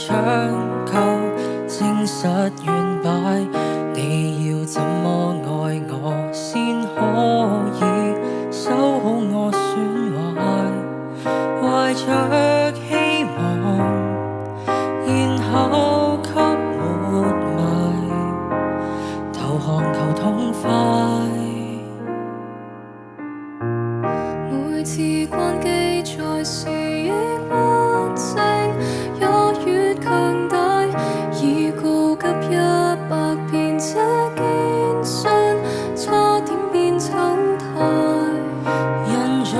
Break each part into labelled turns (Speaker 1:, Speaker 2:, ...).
Speaker 1: 將就，證實完敗。你要怎麼愛我，先可以修好我損壞？懷着希望，然後給活埋，投降求痛快。
Speaker 2: 每次關機在時抑鬱症，也越強大，已告急100遍這堅信，差點變醜態。
Speaker 1: 人造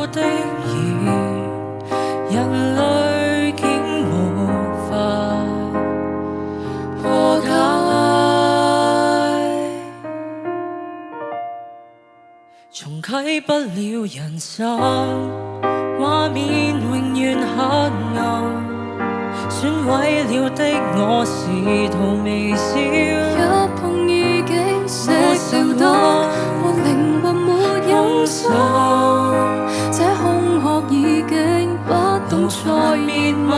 Speaker 1: 的義，人類竟沒法破解。重啟不了人生，畫面永遠黑暗。損毀了的我試圖微笑，
Speaker 2: 一碰已經石掉多，我靈魂沒有心，這空殼已經不懂再滅亡。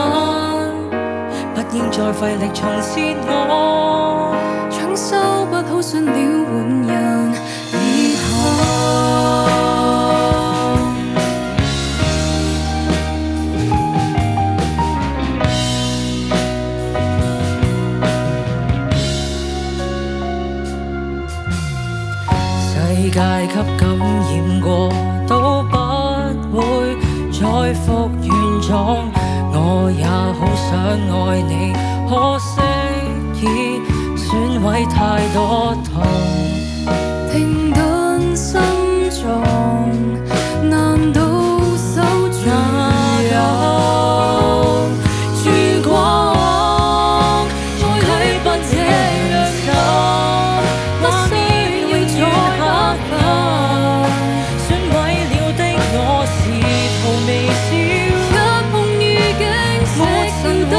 Speaker 1: 不應再費力重設我，
Speaker 2: 搶修不好，信了換人以後。
Speaker 1: 世界給感染過，都不會再復原狀。我也好想愛你，可惜已損毀太多痛。
Speaker 2: 停頓心臟，難道守住有曙光？重啟不這樣走，不需要再黑化。
Speaker 1: 損毀了的我試圖微笑，
Speaker 2: 一碰已經石掉多，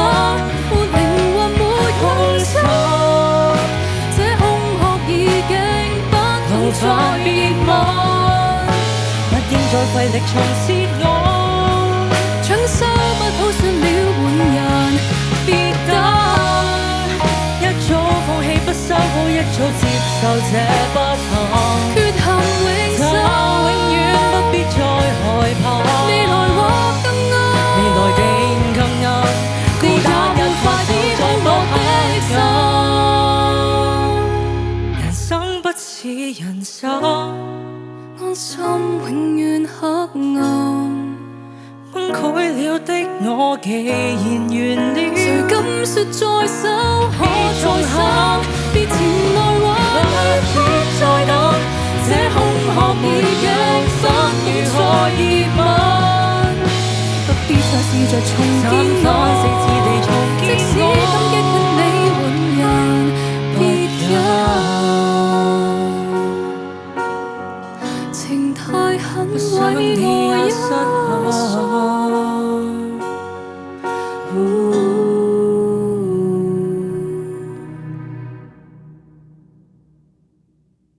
Speaker 2: 我靈魂沒空心，這空殼已經不懂再滅亡。
Speaker 1: 不應再費力重設我，
Speaker 2: 搶修不好，算了換人，別等。
Speaker 1: 一早放棄不修好，一早接受這不幸。
Speaker 2: 缺陷永
Speaker 1: 就
Speaker 2: 生，
Speaker 1: 永遠不必再害怕。
Speaker 2: 未來或更暗，
Speaker 1: 未來定更暗，孤單一個只恐怖黑暗。人生不似人生，
Speaker 2: 安心永遠黑暗。
Speaker 1: 崩潰了的我既然完了，
Speaker 2: 誰敢說再修可再生？別前來或別再等，這空殼已經不如何熱吻，不必再試着重建我。即使感激你換人，別忍，情太狠毀我一生。